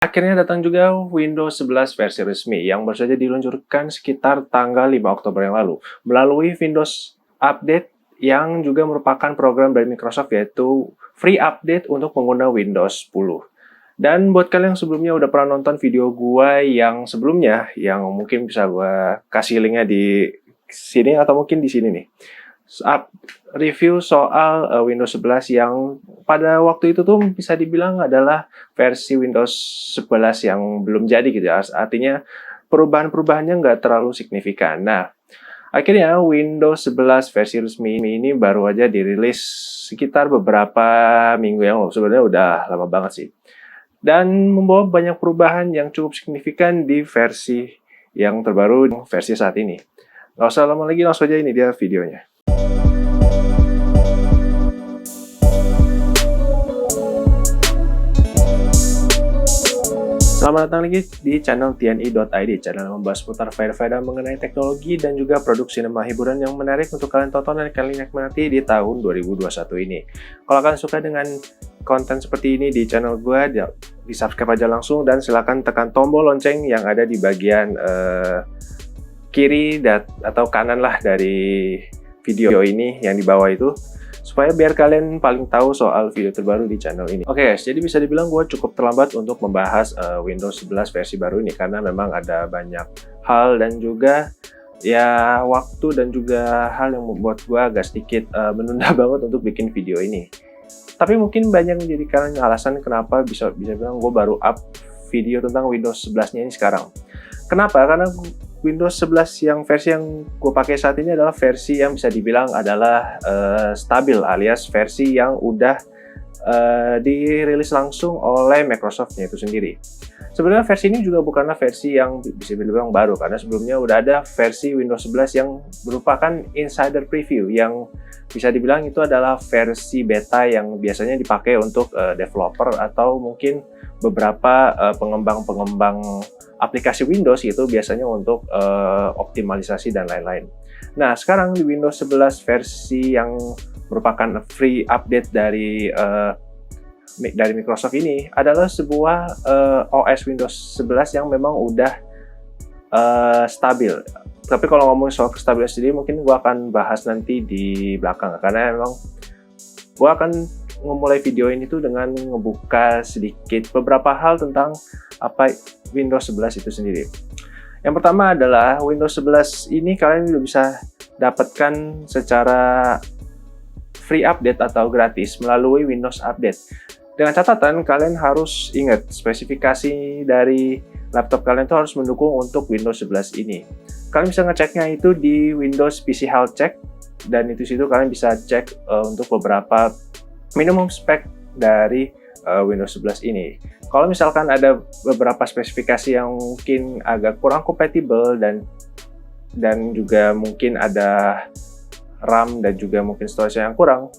Akhirnya datang juga Windows 11 versi resmi yang baru saja diluncurkan sekitar tanggal 5 Oktober yang lalu melalui Windows Update yang juga merupakan program dari Microsoft, yaitu free update untuk pengguna Windows 10. Dan buat kalian yang sebelumnya udah pernah nonton video gua yang sebelumnya, yang mungkin bisa gua kasih linknya di sini atau mungkin di sini nih. Review soal Windows 11 yang pada waktu itu tuh bisa dibilang adalah versi Windows 11 yang belum jadi gitu ya. Artinya perubahan-perubahannya nggak terlalu signifikan. Nah, akhirnya Windows 11 versi resmi ini baru aja dirilis sekitar beberapa minggu yang lalu. Sebenarnya udah lama banget sih. Dan membawa banyak perubahan yang cukup signifikan di versi yang terbaru, versi saat ini. Nggak usah lama lagi, langsung aja ini dia videonya. Selamat datang lagi di channel TNI.id, channel yang membahas seputar faedah-faedah mengenai teknologi dan juga produk sinema hiburan yang menarik untuk kalian tonton dan kalian nikmati di tahun 2021 ini. Kalau kalian suka dengan konten seperti ini di channel gue, di subscribe aja langsung dan silahkan tekan tombol lonceng yang ada di bagian kiri atau kanan lah dari video ini yang di bawah itu, supaya biar kalian paling tahu soal video terbaru di channel ini. Oke guys, jadi bisa dibilang gue cukup terlambat untuk membahas Windows 11 versi baru ini karena memang ada banyak hal dan juga ya waktu dan juga hal yang membuat gue agak sedikit menunda banget untuk bikin video ini. Tapi mungkin banyak menjadikan alasan kenapa bisa bilang gue baru up video tentang Windows 11-nya ini sekarang. Kenapa? Karena Windows 11 yang versi yang gue pakai saat ini adalah versi yang bisa dibilang adalah stabil, alias versi yang udah dirilis langsung oleh Microsoft-nya itu sendiri. Sebenarnya versi ini juga bukanlah versi yang bisa dibilang baru, karena sebelumnya udah ada versi Windows 11 yang merupakan insider preview, yang bisa dibilang itu adalah versi beta yang biasanya dipakai untuk developer atau mungkin beberapa pengembang-pengembang aplikasi Windows, itu biasanya untuk optimalisasi dan lain-lain. Nah, sekarang di Windows 11 versi yang merupakan free update dari Microsoft ini adalah sebuah OS Windows 11 yang memang udah stabil. Tapi kalau ngomong soal kestabilan sendiri mungkin gue akan bahas nanti di belakang, karena memang gue akan memulai video ini tuh dengan ngebuka sedikit beberapa hal tentang apa Windows 11 itu sendiri. Yang pertama adalah Windows 11 ini kalian udah bisa dapatkan secara free update atau gratis melalui Windows Update. Dengan catatan kalian harus ingat spesifikasi dari laptop kalian itu harus mendukung untuk Windows 11 ini. Kalian bisa ngeceknya itu di Windows PC Health Check, dan itu situ kalian bisa cek untuk beberapa minimum spek dari Windows 11 ini. Kalau misalkan ada beberapa spesifikasi yang mungkin agak kurang kompatibel dan juga mungkin ada RAM dan juga mungkin storage yang kurang,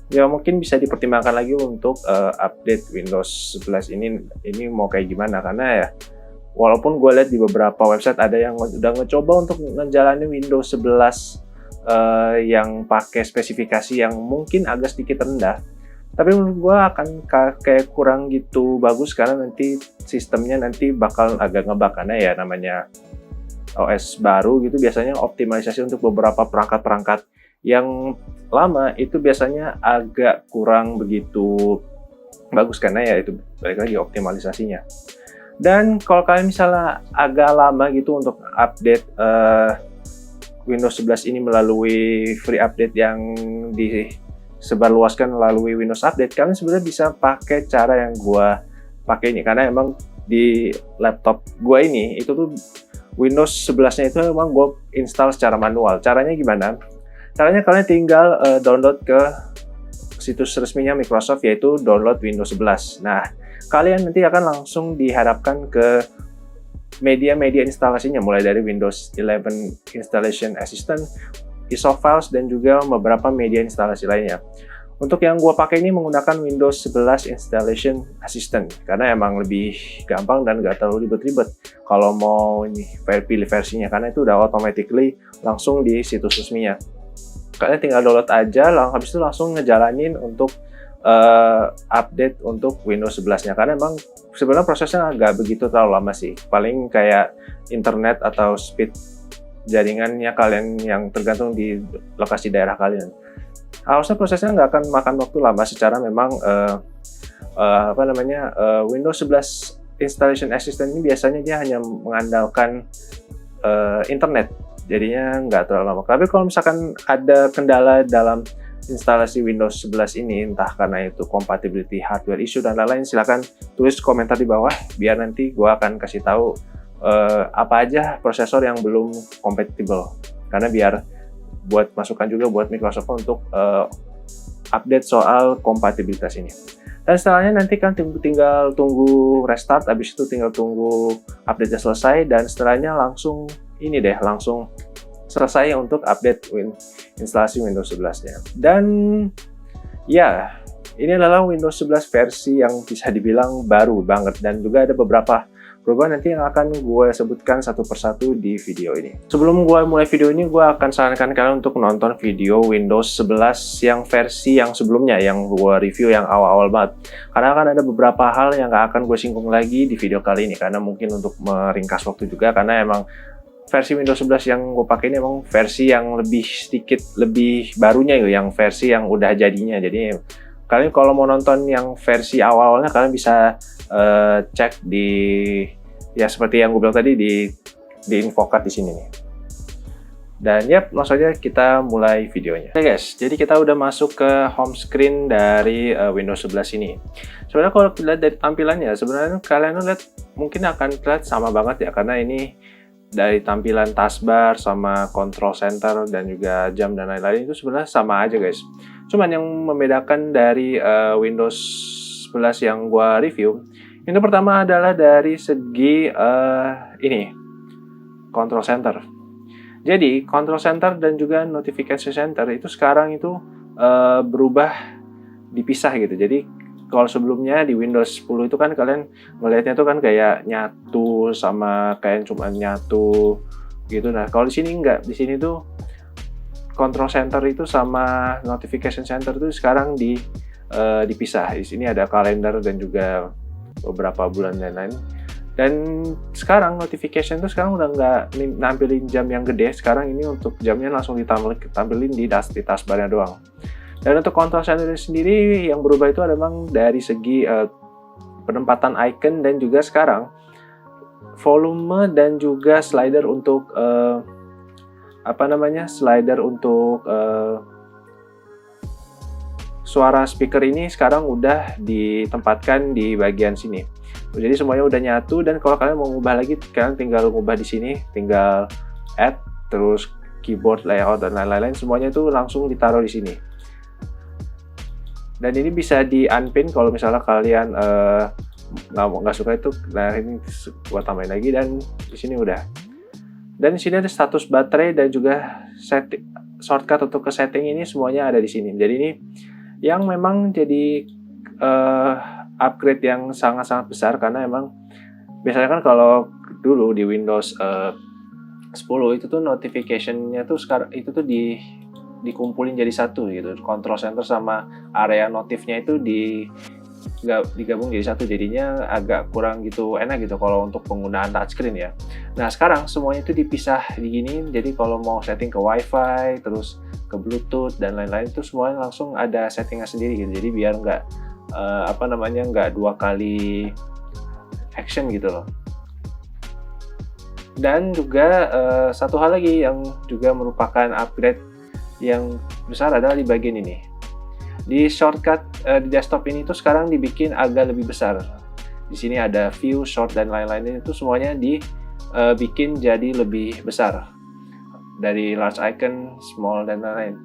ya mungkin bisa dipertimbangkan lagi untuk update Windows 11 ini mau kayak gimana, karena ya walaupun gue lihat di beberapa website ada yang udah ngecoba untuk menjalani Windows 11 yang pakai spesifikasi yang mungkin agak sedikit rendah, tapi menurut gue akan kayak kurang gitu bagus, karena nanti sistemnya nanti bakal agak ngebug, karena ya namanya OS baru gitu biasanya optimalisasi untuk beberapa perangkat-perangkat yang lama itu biasanya agak kurang begitu bagus, karena ya itu balik lagi optimalisasinya. Dan kalau kalian misalnya agak lama gitu untuk update Windows 11 ini melalui free update yang disebarluaskan melalui Windows Update, kalian sebenarnya bisa pakai cara yang gua pakai ini, karena emang di laptop gua ini itu tuh Windows 11-nya itu emang gua install secara manual. Caranya gimana? Caranya kalian tinggal download ke situs resminya Microsoft, yaitu download Windows 11. Nah, kalian nanti akan langsung dihadapkan ke media-media instalasinya, mulai dari Windows 11 Installation Assistant, ISO files, dan juga beberapa media instalasi lainnya. Untuk yang gue pakai ini menggunakan Windows 11 Installation Assistant, karena emang lebih gampang dan gak terlalu ribet-ribet kalau mau pilih versinya, karena itu udah automatically langsung di situs resminya. Kalian tinggal download aja, habis itu langsung ngejalanin untuk update untuk Windows 11-nya, karena emang sebenarnya prosesnya nggak begitu terlalu lama sih, paling kayak internet atau speed jaringannya kalian yang tergantung di lokasi daerah kalian. Harusnya prosesnya nggak akan makan waktu lama secara memang Windows 11 Installation Assistant ini biasanya dia hanya mengandalkan internet, jadinya nggak terlalu lama. Tapi kalau misalkan ada kendala dalam instalasi Windows 11 ini, entah karena itu compatibility hardware issue dan lain-lain, silakan tulis komentar di bawah biar nanti gue akan kasih tahu apa aja prosesor yang belum compatible, karena biar buat masukan juga buat Microsoft untuk update soal kompatibilitas ini. Dan setelahnya nanti kan tinggal tunggu restart, habis itu tinggal tunggu update-nya selesai, dan setelahnya langsung langsung selesai untuk update instalasi Windows 11-nya. Dan ya, ini adalah Windows 11 versi yang bisa dibilang baru banget, dan juga ada beberapa perubahan nanti yang akan gue sebutkan satu persatu di video ini. Sebelum gue mulai video ini, gue akan sarankan kalian untuk nonton video Windows 11 yang versi yang sebelumnya, yang gue review yang awal-awal banget. Karena akan ada beberapa hal yang gak akan gue singgung lagi di video kali ini, karena mungkin untuk meringkas waktu juga, karena emang versi Windows 11 yang gue pakai ini emang versi yang sedikit lebih barunya, yang versi yang udah jadinya. Jadi kalian kalau mau nonton yang versi awal-awalnya, kalian bisa cek di, ya seperti yang gue bilang tadi, di infocard di sini nih. Dan langsung aja kita mulai videonya. Oke guys, jadi kita udah masuk ke home screen dari Windows 11 ini. Sebenarnya kalau lihat dari tampilannya, sebenarnya kalian lihat mungkin akan terlihat sama banget ya, karena ini dari tampilan taskbar sama control center dan juga jam dan lain-lain itu sebenarnya sama aja guys. Cuman yang membedakan dari Windows 11 yang gua review, itu pertama adalah dari segi control center. Jadi control center dan juga notification center itu sekarang itu berubah, dipisah gitu. Jadi kalau sebelumnya di Windows 10 itu kan kalian ngelihatnya tuh kan kayak nyatu sama kayak cuma nyatu gitu. Nah, kalau di sini enggak. Di sini tuh control center itu sama notification center itu sekarang dipisah. Di sini ada kalender dan juga beberapa bulan dan lain-lain. Dan sekarang notification itu sekarang udah nggak nampilin jam yang gede. Sekarang ini untuk jamnya langsung ditampilin di taskbarnya doang. Dan untuk control center sendiri yang berubah itu memang dari segi penempatan icon, dan juga sekarang volume dan juga slider untuk suara speaker ini sekarang udah ditempatkan di bagian sini. Jadi semuanya udah nyatu, dan kalau kalian mau ngubah lagi, kalian tinggal ngubah di sini, tinggal add, terus keyboard layout dan lain-lain, semuanya itu langsung ditaruh di sini. Dan ini bisa di unpin kalau misalnya kalian nggak suka itu. Nah, ini gua tambahin lagi, dan di sini udah. Dan di sini ada status baterai dan juga setting shortcut untuk ke setting, ini semuanya ada di sini. Jadi ini yang memang jadi upgrade yang sangat-sangat besar, karena emang biasanya kan kalau dulu di Windows 10 itu tuh notification-nya tuh sekarang itu tuh dikumpulin jadi satu gitu. Control center sama area notifnya itu digabung jadi satu, jadinya agak kurang gitu enak gitu kalau untuk penggunaan touchscreen ya. Nah, sekarang semuanya itu dipisah begini. Jadi kalau mau setting ke WiFi, terus ke Bluetooth dan lain-lain, itu semuanya langsung ada settingnya sendiri gitu. Jadi biar nggak dua kali action gitu loh. Dan juga satu hal lagi yang juga merupakan upgrade yang besar adalah di bagian ini. Di shortcut di desktop ini tuh sekarang dibikin agak lebih besar. Di sini ada view, short dan lain-lain, itu semuanya dibikin jadi lebih besar. Dari large icon, small dan lain-lain.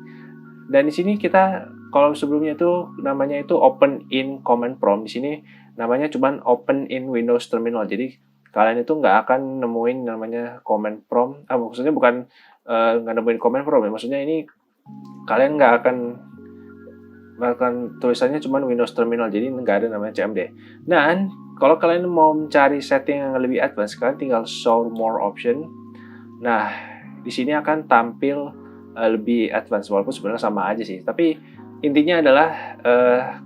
Dan di sini kita, kalau sebelumnya itu namanya itu open in command prompt, di sini namanya cuman open in Windows Terminal. Jadi kalian itu nggak akan nemuin namanya command prompt. Maksudnya bukan nggak nemuin command prompt ya. Maksudnya ini kalian nggak akan tulisannya cuma Windows Terminal, jadi nggak ada namanya CMD. Dan kalau kalian mau mencari setting yang lebih advance, kalian tinggal show more option. Nah, di sini akan tampil lebih advance, walaupun sebenarnya sama aja sih. Tapi intinya adalah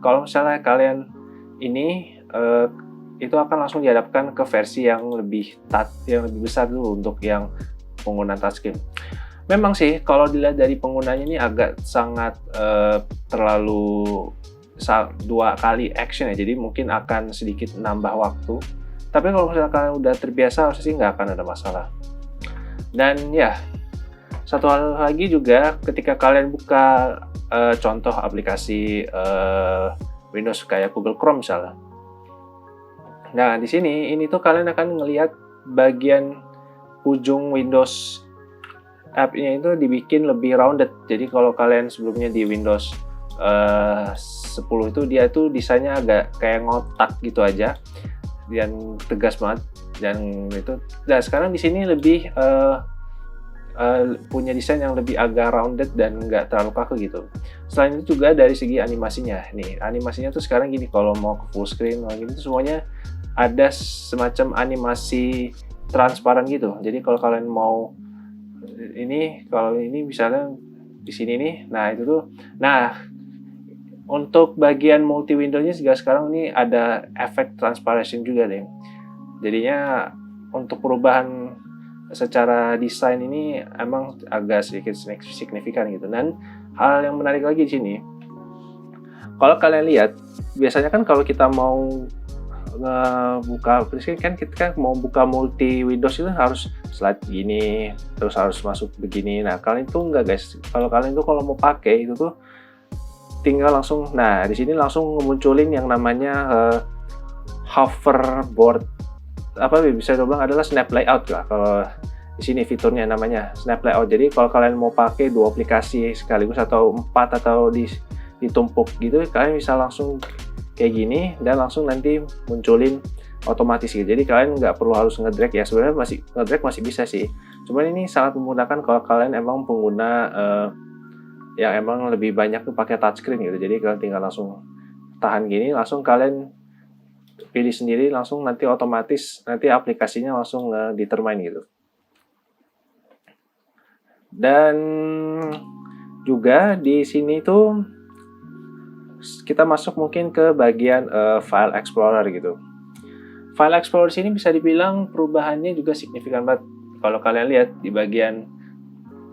kalau misalnya kalian ini itu akan langsung dihadapkan ke versi yang lebih besar dulu untuk yang penggunaan touchscreen. Memang sih kalau dilihat dari penggunanya ini agak sangat terlalu 2 kali action ya, jadi mungkin akan sedikit nambah waktu. Tapi kalau misalnya kalian udah terbiasa, harusnya sih nggak akan ada masalah. Dan ya, satu hal lagi juga, ketika kalian buka contoh aplikasi Windows kayak Google Chrome misalnya. Nah, di sini ini tuh kalian akan ngelihat bagian ujung Windows app-nya itu dibikin lebih rounded. Jadi kalau kalian sebelumnya di Windows 10 itu dia tuh desainnya agak kayak ngotak gitu aja dan tegas banget, dan itu. Nah, sekarang di sini lebih punya desain yang lebih agak rounded dan nggak terlalu kaku gitu. Selain itu juga dari segi animasinya, nih animasinya tuh sekarang gini, kalau mau ke full screen gitu semuanya ada semacam animasi transparan gitu. Jadi kalau kalian mau kalau ini misalnya di sini nih, nah itu tuh, nah untuk bagian multi windownya juga sekarang ini ada efek transparansi juga deh. Jadinya untuk perubahan secara desain ini emang agak sedikit signifikan gitu. Dan hal yang menarik lagi di sini, kalau kalian lihat, biasanya kan kalau kita mau buka aplikasi kan kita kan mau buka multi Windows itu harus slide gini, terus harus masuk begini. Nah, kalian tuh enggak guys. Kalau kalian tuh kalau mau pakai itu tuh tinggal langsung, nah di sini langsung munculin yang namanya hoverboard, apa bisa dibilang adalah snap layout lah. Kalau di sini fiturnya namanya snap layout. Jadi kalau kalian mau pakai 2 aplikasi sekaligus atau 4 atau ditumpuk gitu, kalian bisa langsung kayak gini dan langsung nanti munculin otomatis gitu. Jadi kalian nggak perlu harus ngedrag ya. Sebenarnya ngedrag masih bisa sih. Cuman ini sangat memudahkan kalau kalian emang pengguna yang emang lebih banyak tuh pakai touchscreen gitu. Jadi kalian tinggal langsung tahan gini, langsung kalian pilih sendiri, langsung nanti otomatis nanti aplikasinya langsung determine gitu. Dan juga di sini tuh kita masuk mungkin ke bagian File Explorer gitu. File Explorer sini bisa dibilang perubahannya juga signifikan banget. Kalau kalian lihat di bagian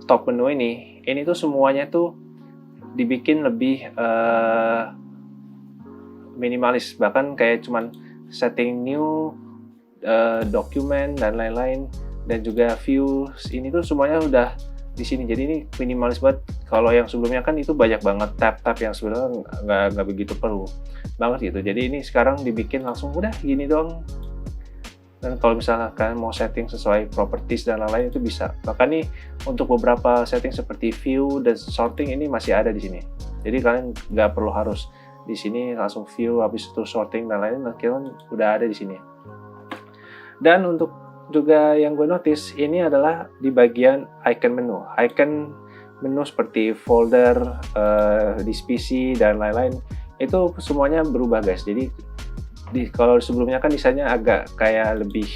top menu ini tuh semuanya tuh dibikin lebih minimalis. Bahkan kayak cuman setting new, document dan lain-lain, dan juga views ini tuh semuanya udah di sini. Jadi ini minimalis banget. Kalau yang sebelumnya kan itu banyak banget tab-tab yang sebenarnya nggak begitu perlu banget gitu. Jadi ini sekarang dibikin langsung udah gini doang. Dan kalau misalnya kalian mau setting sesuai properties dan lain-lain itu bisa. Bahkan nih untuk beberapa setting seperti view dan sorting ini masih ada di sini. Jadi kalian nggak perlu harus di sini langsung view habis itu sorting dan lain-lain, kalian udah ada di sini. Dan untuk juga yang gue notice ini adalah di bagian icon menu. Icon menu seperti folder, disk PC dan lain-lain itu semuanya berubah guys. Jadi kalau sebelumnya kan desainnya agak kayak lebih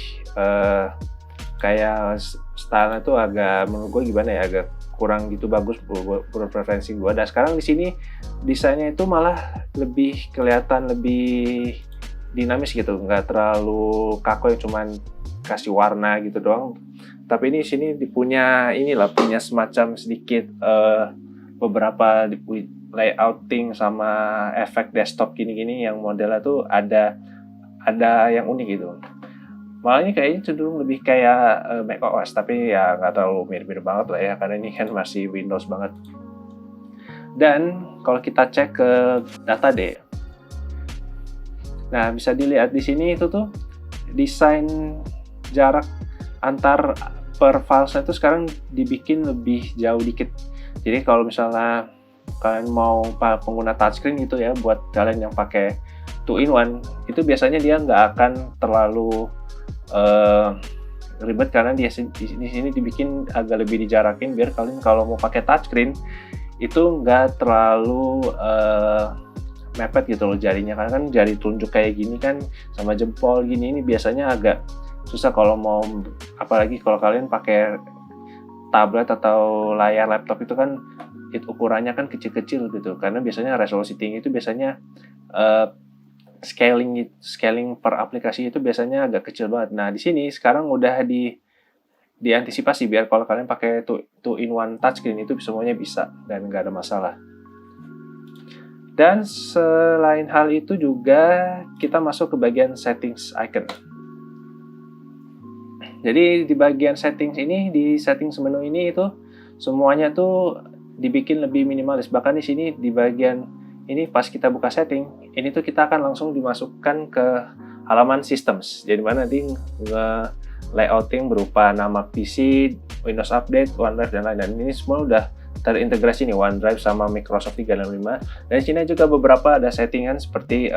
kayak stylenya tuh agak menurut gue gimana ya, agak kurang gitu bagus menurut preferensi gue. Dan sekarang di sini desainnya itu malah lebih kelihatan lebih dinamis gitu, nggak terlalu kaku yang cuman kasih warna gitu doang. Tapi ini sini punya semacam sedikit beberapa layouting sama efek desktop gini-gini yang modelnya tuh ada yang unik gitu. Malah ini kayaknya cenderung lebih kayak macOS, tapi ya nggak terlalu mirip-mirip banget lah ya, karena ini kan masih Windows banget. Dan kalau kita cek ke data D, nah bisa dilihat di sini itu tuh desain jarak antar per filesnya itu sekarang dibikin lebih jauh dikit. Jadi kalau misalnya kalian mau pengguna touchscreen gitu ya, buat kalian yang pakai 2-in-1 itu biasanya dia nggak akan terlalu ribet, karena di sini dibikin agak lebih dijarakin biar kalian kalau mau pakai touchscreen itu nggak terlalu mepet gitu loh jarinya, karena kan jari telunjuk kayak gini kan sama jempol gini, ini biasanya agak susah kalau mau, apalagi kalau kalian pakai tablet atau layar laptop itu kan ukurannya kan kecil-kecil gitu, karena biasanya resolusi tinggi itu biasanya uh, scaling per aplikasi itu biasanya agak kecil banget. Nah, di sini sekarang udah diantisipasi biar kalau kalian pakai two in one touchscreen itu semuanya bisa dan nggak ada masalah. Dan selain hal itu juga kita masuk ke bagian settings icon. Jadi di bagian settings ini, di settings menu ini itu semuanya tuh dibikin lebih minimalis. Bahkan di sini di bagian ini pas kita buka setting, ini tuh kita akan langsung dimasukkan ke halaman systems. Jadi mana nanti layouting berupa nama PC, Windows Update, OneDrive dan lain-lain. Dan ini semua udah terintegrasi nih OneDrive sama Microsoft 365. Dan di sini juga beberapa ada settingan seperti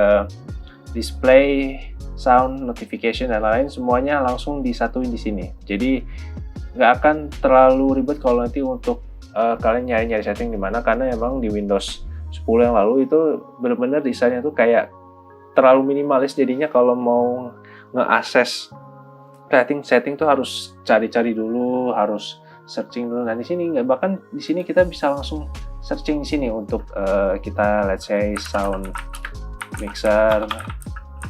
display, sound, notification dan lain-lain, semuanya langsung disatuin di sini. Jadi nggak akan terlalu ribet kalau nanti untuk kalian nyari-nyari setting di mana, karena emang di Windows 10 yang lalu itu benar-benar desainnya tuh kayak terlalu minimalis. Jadinya kalau mau nge-access setting tuh harus cari-cari dulu, harus searching dulu. Nah di sini nggak, bahkan di sini kita bisa langsung searching di sini untuk kita let's say sound mixer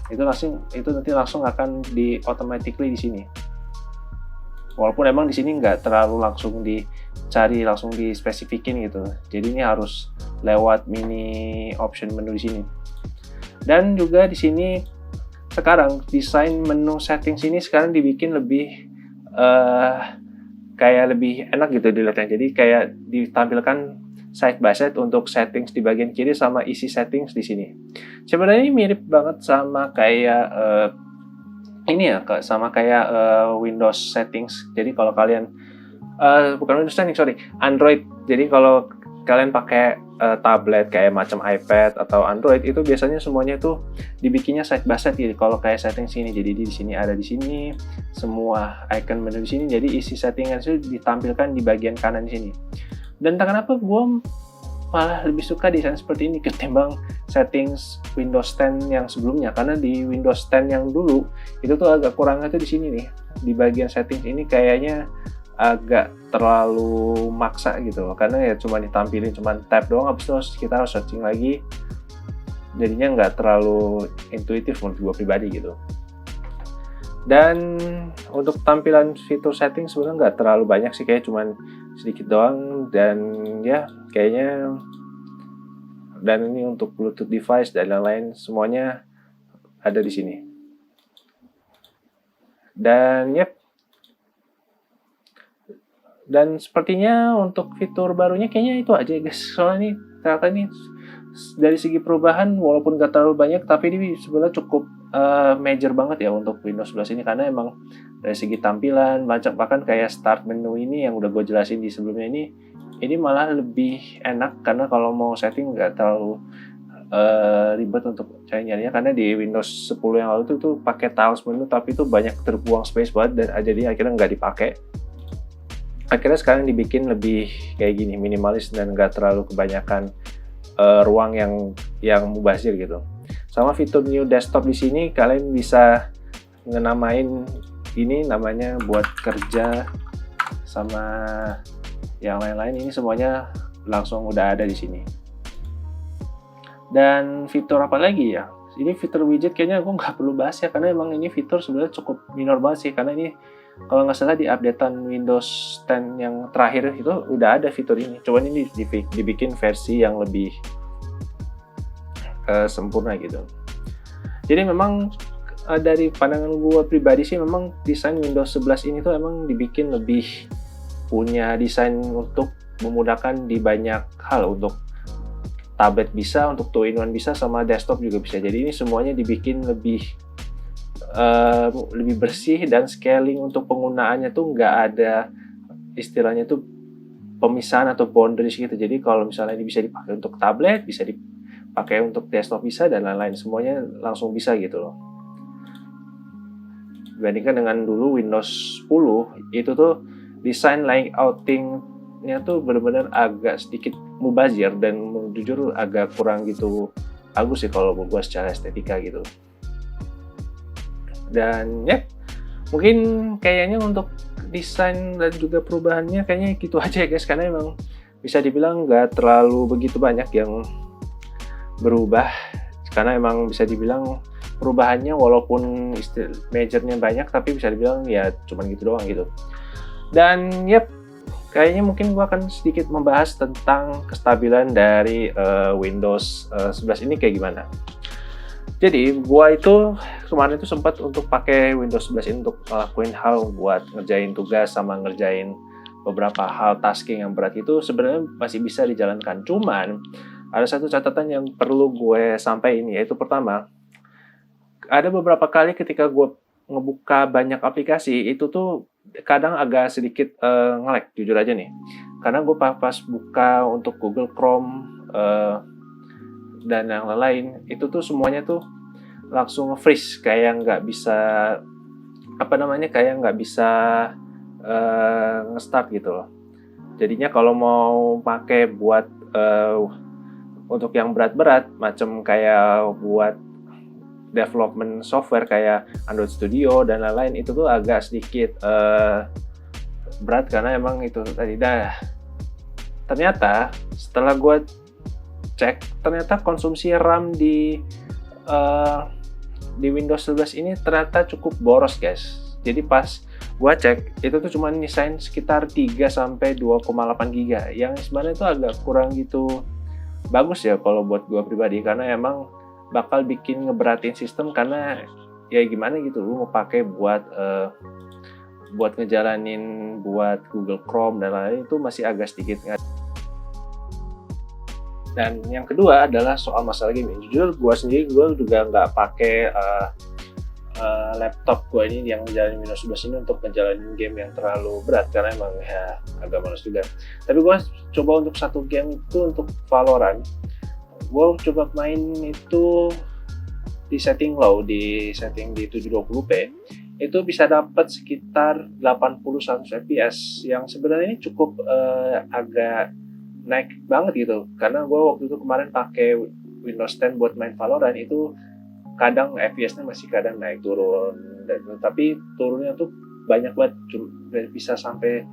itu nanti langsung akan di automatically di sini. Walaupun emang di sini nggak terlalu langsung dicari, langsung dispesifikin gitu. Jadi ini harus lewat mini option menu di sini. Dan juga di sini sekarang desain menu settings ini sekarang dibikin lebih kayak lebih enak gitu dilihatnya. Jadi kayak ditampilkan side by side untuk settings di bagian kiri sama isi settings di sini. Sebenarnya ini mirip banget sama kayak sama kayak Windows settings. Jadi kalau kalian bukan Windows settings, sorry, Android. Jadi kalau kalian pakai tablet kayak macam iPad atau Android, itu biasanya semuanya tuh dibikinnya side by side gitu. Kalau kayak setting sini, jadi di sini ada di sini semua icon menu di sini. Jadi isi settingan itu ditampilkan di bagian kanan di sini. Dan entah kenapa gue malah lebih suka desain seperti ini ketimbang settings Windows 10 yang sebelumnya, karena di Windows 10 yang dulu itu tuh agak kurangnya tuh di sini nih, di bagian settings ini kayaknya agak terlalu maksa gitu loh, karena ya cuma ditampilin cuma tab doang, habis itu kita harus searching lagi, jadinya nggak terlalu intuitif menurut gue pribadi gitu. Dan untuk tampilan fitur setting sebenarnya nggak terlalu banyak sih, kayak cuman sedikit doang. Dan ya kayaknya, dan ini untuk Bluetooth device dan lain-lain semuanya ada di sini. Dan yep. Dan sepertinya untuk fitur barunya kayaknya itu aja guys. Soalnya ini ternyata ini dari segi perubahan walaupun gak terlalu banyak, tapi ini sebenarnya cukup major banget ya untuk Windows 11 ini, karena emang dari segi tampilan bahkan kayak start menu ini yang udah gue jelasin di sebelumnya ini malah lebih enak, karena kalau mau setting gak terlalu ribet untuk cari-nyarinya, karena di Windows 10 yang lalu tuh pakai tiles menu tapi itu banyak terbuang space banget dan jadi akhirnya nggak dipakai. Akhirnya sekarang dibikin lebih kayak gini, minimalis dan nggak terlalu kebanyakan ruang yang mubazir gitu. Sama fitur new desktop di sini kalian bisa ngenamain ini namanya buat kerja sama yang lain-lain, ini semuanya langsung udah ada di sini. Dan fitur apa lagi ya? Ini fitur widget kayaknya aku nggak perlu bahas ya, karena emang ini fitur sebenarnya cukup minor banget sih, karena ini kalau nggak salah di updatean Windows 10 yang terakhir itu udah ada fitur ini. Cuman ini dibikin versi yang lebih sempurna gitu. Jadi memang dari pandangan gue pribadi sih, memang desain Windows 11 ini tuh emang dibikin lebih punya desain untuk memudahkan di banyak hal. Untuk tablet bisa, untuk 2-in-1 bisa, sama desktop juga bisa. Jadi ini semuanya dibikin lebih bersih, dan scaling untuk penggunaannya tuh nggak ada istilahnya tuh pemisahan atau boundaries gitu. Jadi kalau misalnya ini bisa dipakai untuk tablet, bisa dipakai untuk desktop bisa, dan lain-lain, semuanya langsung bisa gitu loh. Dibandingkan dengan dulu Windows 10 itu tuh desain layouting-nya tuh benar-benar agak sedikit mubazir, dan jujur agak kurang gitu bagus sih kalau gue secara estetika gitu. Dan ya mungkin kayaknya untuk desain dan juga perubahannya kayaknya gitu aja ya guys, karena emang bisa dibilang nggak terlalu begitu banyak yang berubah, karena emang bisa dibilang perubahannya walaupun majornya banyak, tapi bisa dibilang ya cuman gitu doang gitu. Dan kayaknya mungkin gua akan sedikit membahas tentang kestabilan dari Windows 11 ini kayak gimana. Jadi gua itu kemarin itu sempat untuk pakai Windows 11 ini untuk ngelakuin hal buat ngerjain tugas sama ngerjain beberapa hal tasking yang berat, itu sebenarnya masih bisa dijalankan. Cuman ada satu catatan yang perlu gue sampaikan, yaitu pertama, ada beberapa kali ketika gue ngebuka banyak aplikasi itu tuh kadang agak sedikit nge-lag, jujur aja nih. Karena gue pas buka untuk Google Chrome dan yang lain, itu tuh semuanya tuh langsung nge-freeze, kayak nggak bisa kayak nggak bisa nge-start gitu loh. Jadinya kalau mau pakai buat untuk yang berat-berat macam kayak buat development software kayak Android Studio dan lain-lain, itu tuh agak sedikit berat karena emang itu tadi ternyata setelah gue cek, ternyata konsumsi RAM di Windows 11 ini ternyata cukup boros guys. Jadi pas gua cek itu tuh cuma nyisain sekitar 3 sampai 2,8 GB, yang sebenarnya itu agak kurang gitu bagus ya kalau buat gua pribadi, karena emang bakal bikin ngeberatin sistem, karena ya gimana gitu lu mau pakai buat ngejalanin buat Google Chrome dan lain-lain, itu masih agak sedikit. Dan yang kedua adalah soal masalah game. Jujur gue sendiri juga nggak pakai laptop gue ini yang ngejalanin Windows 11 ini untuk ngejalanin game yang terlalu berat, karena emang ya agak males juga. Tapi gue coba untuk satu game itu, untuk Valorant, gue coba main itu di setting low, di setting di 720p, itu bisa dapat sekitar 80-100 fps, yang sebenarnya ini cukup agak naik banget gitu. Karena gue waktu itu kemarin pakai Windows 10 buat main Valorant, itu kadang FPS-nya masih kadang naik turun, tapi turunnya tuh banyak banget, bisa sampai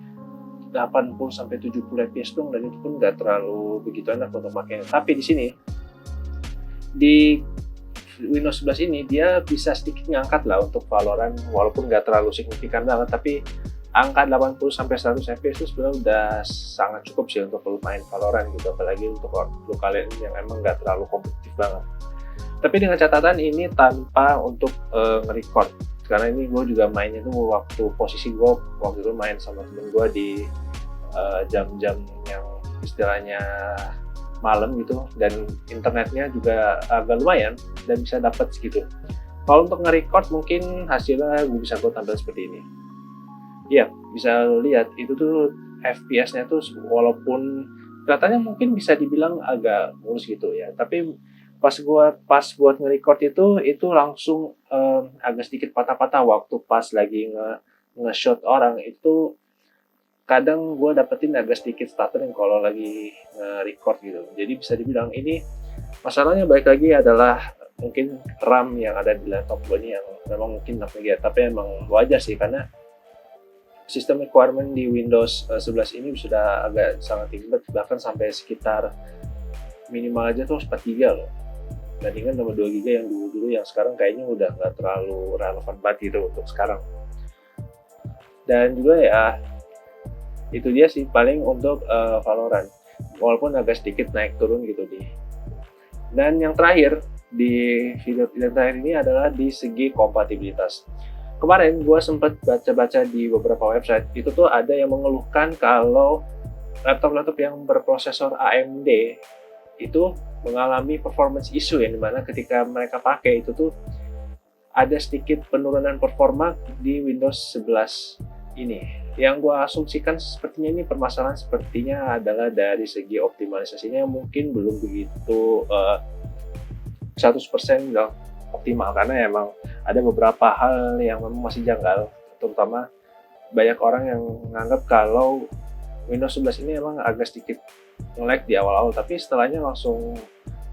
80 sampai 70 FPS dong, dan itu pun nggak terlalu begitu enak untuk makainya. Tapi di sini di Windows 11 ini dia bisa sedikit ngangkat lah untuk Valorant, walaupun nggak terlalu signifikan banget, tapi angka 80 sampai 100 FPS itu sebenarnya udah sangat cukup sih untuk lu main Valorant gitu, apalagi untuk lu kalian yang emang nggak terlalu kompetitif banget. Tapi dengan catatan ini tanpa untuk nge-record, karena ini gue juga mainnya tuh waktu posisi gue waktu itu main sama temen gue di jam-jam yang istilahnya malam gitu, dan internetnya juga agak lumayan dan bisa dapat segitu. Kalau untuk nge-record mungkin hasilnya gue bisa gue tampil seperti ini. Ya, bisa lihat itu tuh FPS-nya tuh walaupun kelihatannya mungkin bisa dibilang agak mulus gitu ya, tapi pas buat nge-record itu langsung agak sedikit patah-patah waktu pas lagi nge-shot orang. Itu kadang gue dapetin agak sedikit stuttering kalau lagi nge-record gitu. Jadi bisa dibilang ini masalahnya balik lagi adalah mungkin RAM yang ada di laptop gue ini yang memang mungkin ya, tapi emang wajar sih, karena sistem requirement di Windows 11 ini sudah agak sangat tinggi, bahkan sampai sekitar minimal aja tuh 4 GB loh, bandingkan sama 2 GB yang dulu yang sekarang kayaknya udah nggak terlalu relevan banget gitu untuk sekarang. Dan juga ya itu dia sih paling untuk Valorant, walaupun agak sedikit naik turun gitu di. Dan yang terakhir di video yang terakhir ini adalah di segi kompatibilitas. Kemarin gue sempat baca-baca di beberapa website, itu tuh ada yang mengeluhkan kalau laptop-laptop yang berprosesor AMD itu mengalami performance issue, yang dimana ketika mereka pakai itu tuh ada sedikit penurunan performa di Windows 11 ini. Yang gue asumsikan sepertinya ini permasalahan sepertinya adalah dari segi optimalisasinya mungkin belum begitu 100% optimal, karena emang ada beberapa hal yang memang masih janggal, terutama banyak orang yang menganggap kalau Windows 11 ini emang agak sedikit nge-lag di awal-awal, tapi setelahnya langsung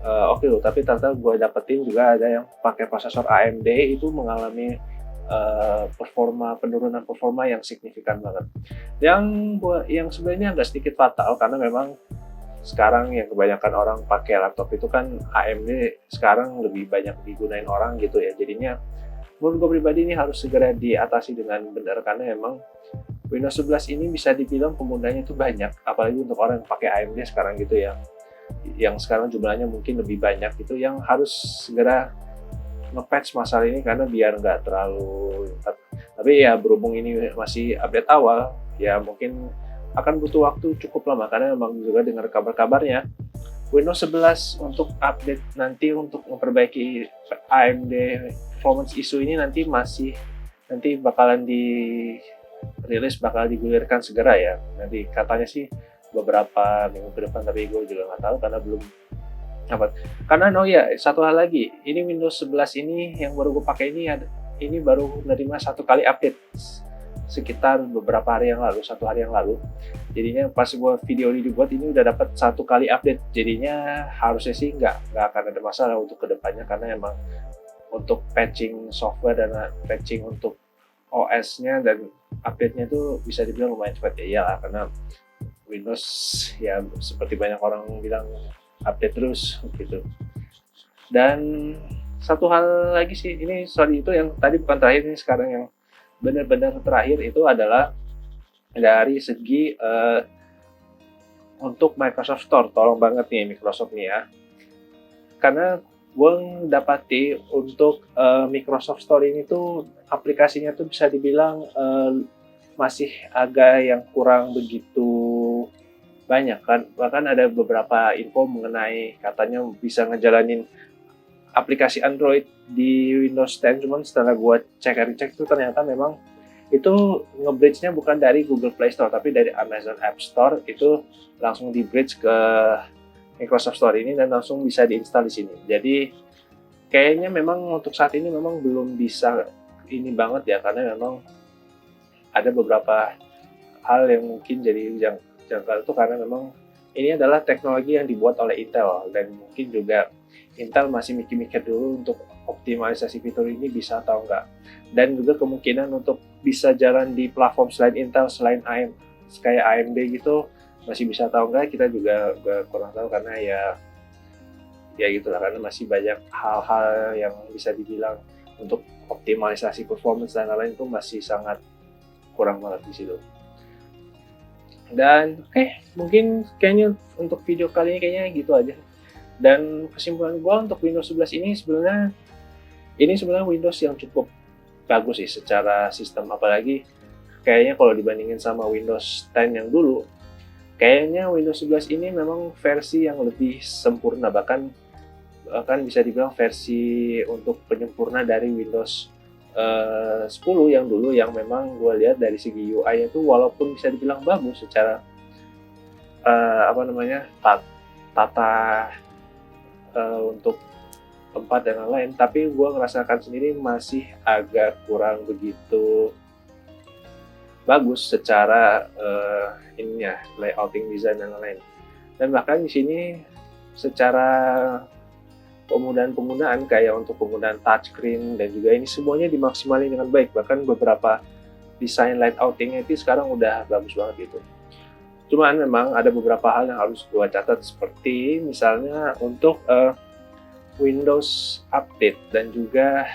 oke loh. Tapi ternyata gue dapetin juga ada yang pakai prosesor AMD itu mengalami penurunan performa yang signifikan banget. Yang sebenarnya agak sedikit fatal karena memang sekarang yang kebanyakan orang pakai laptop itu kan AMD sekarang lebih banyak digunain orang gitu ya. Jadinya menurut gue pribadi ini harus segera diatasi dengan benar karena memang Windows 11 ini bisa dibilang penggunanya itu banyak, apalagi untuk orang yang pakai AMD sekarang gitu ya. Yang sekarang jumlahnya mungkin lebih banyak gitu yang harus segera nge-patch masalah ini karena biar nggak terlalu. Tapi ya berhubung ini masih update awal, ya mungkin akan butuh waktu cukup lama karena memang juga dengar kabar-kabarnya Windows 11 untuk update nanti untuk memperbaiki AMD performance issue ini nanti bakalan bakal digulirkan segera ya. Nanti katanya sih beberapa minggu ke depan, tapi gue juga nggak tahu karena belum apa. Karena satu hal lagi, ini Windows 11 ini yang baru gue pakai ini baru menerima satu kali update sekitar beberapa hari yang lalu, 1 hari yang lalu. Jadinya pas video ini dibuat ini udah dapat 1 kali update. Jadinya harusnya sih nggak akan ada masalah untuk kedepannya karena emang untuk patching software dan patching untuk OS-nya dan update-nya itu bisa dibilang lumayan cepat ya iyalah karena Windows ya seperti banyak orang bilang update terus gitu. Dan satu hal lagi sih, ini itu yang tadi bukan terakhir, ini sekarang yang benar-benar terakhir itu adalah dari segi untuk Microsoft Store. Tolong banget nih Microsoft nih ya, karena gue dapati untuk Microsoft Store ini tuh aplikasinya tuh bisa dibilang masih agak yang kurang begitu banyak kan. Bahkan ada beberapa info mengenai katanya bisa ngejalanin aplikasi Android di Windows 10, cuman setelah gue cek itu ternyata memang itu nge-bridge-nya bukan dari Google Play Store tapi dari Amazon App Store, itu langsung di-bridge ke Microsoft Store ini dan langsung bisa diinstal di sini. Jadi kayaknya memang untuk saat ini memang belum bisa ini banget ya karena memang ada beberapa hal yang mungkin jadi jangkal itu karena memang ini adalah teknologi yang dibuat oleh Intel dan mungkin juga Intel masih mikir-mikir dulu untuk optimalisasi fitur ini bisa atau enggak, dan juga kemungkinan untuk bisa jalan di platform selain Intel, selain kayak AMD gitu masih bisa atau enggak kita juga kurang tahu karena ya gitulah, karena masih banyak hal-hal yang bisa dibilang untuk optimalisasi performance dan lain-lain itu masih sangat kurang banget di situ. Dan mungkin kayaknya untuk video kali ini kayaknya gitu aja. Dan kesimpulan gue untuk Windows 11 ini sebenarnya Windows yang cukup bagus sih secara sistem, apalagi kayaknya kalau dibandingin sama Windows 10 yang dulu, kayaknya Windows 11 ini memang versi yang lebih sempurna, bahkan bisa dibilang versi untuk penyempurna dari Windows 10 yang dulu, yang memang gue lihat dari segi UI itu walaupun bisa dibilang bagus secara tata untuk tempat dan lain-lain, tapi gue ngerasakan sendiri masih agak kurang begitu bagus secara layouting, design dan lain-lain. Dan bahkan di sini secara penggunaan kayak untuk penggunaan touchscreen dan juga ini semuanya dimaksimalin dengan baik, bahkan beberapa desain layoutingnya itu sekarang udah bagus banget gitu. Cuman memang ada beberapa hal yang harus gue catat, seperti misalnya untuk Windows update dan juga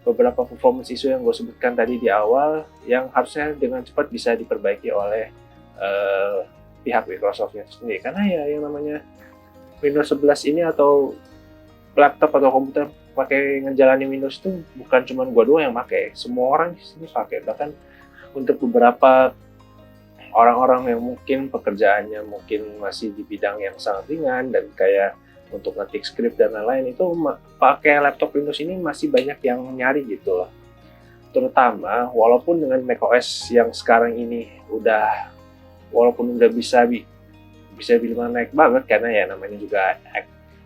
beberapa performance issue yang gue sebutkan tadi di awal yang harusnya dengan cepat bisa diperbaiki oleh pihak Microsoft-nya sendiri. Karena ya yang namanya Windows 11 ini atau laptop atau komputer pakai ngejalanin Windows itu bukan cuma gue doang yang pakai, semua orang di sini pakai. Bahkan untuk beberapa orang-orang yang mungkin pekerjaannya mungkin masih di bidang yang sangat ringan dan kayak untuk ngetik script dan lain-lain, itu pakai laptop Windows ini masih banyak yang nyari gitu loh. Terutama walaupun dengan macOS yang sekarang ini walaupun udah bisa bilang naik banget karena ya namanya juga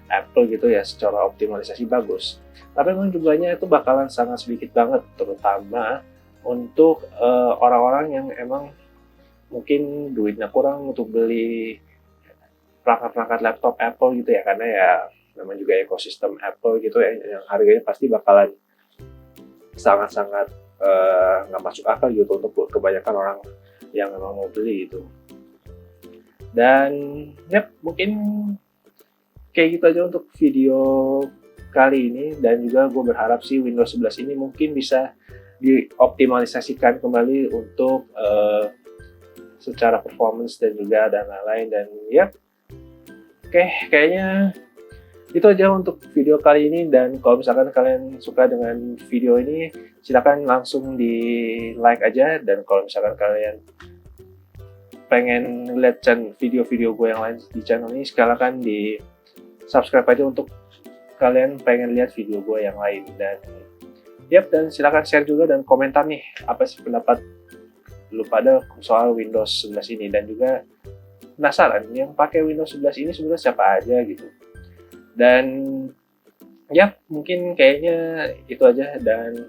Apple gitu ya, secara optimalisasi bagus. Tapi memang jumlahnya itu bakalan sangat sedikit banget, terutama untuk orang-orang yang emang mungkin duitnya kurang untuk beli perangkat laptop Apple gitu ya, karena ya namanya juga ekosistem Apple gitu ya, yang harganya pasti bakalan sangat-sangat nggak masuk akal gitu untuk kebanyakan orang yang memang mau beli gitu. Dan mungkin kayak gitu aja untuk video kali ini, dan juga gue berharap sih Windows 11 ini mungkin bisa dioptimalisasikan kembali untuk secara performance dan juga dan lain-lain. Dan oke, kayaknya itu aja untuk video kali ini. Dan kalau misalkan kalian suka dengan video ini, silakan langsung di like aja. Dan kalau misalkan kalian pengen lihat video-video gue yang lain di channel ini, silakan di subscribe aja untuk kalian pengen lihat video gue yang lain. Dan dan silakan share juga dan komentar nih, apa sih pendapat lu pada soal Windows 11 ini. Dan juga penasaran yang pakai Windows 11 ini sebenarnya siapa aja gitu. Dan mungkin kayaknya itu aja. Dan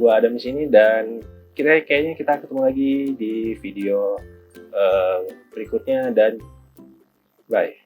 gue Adam di sini, dan kayaknya kita ketemu lagi di video berikutnya, dan bye.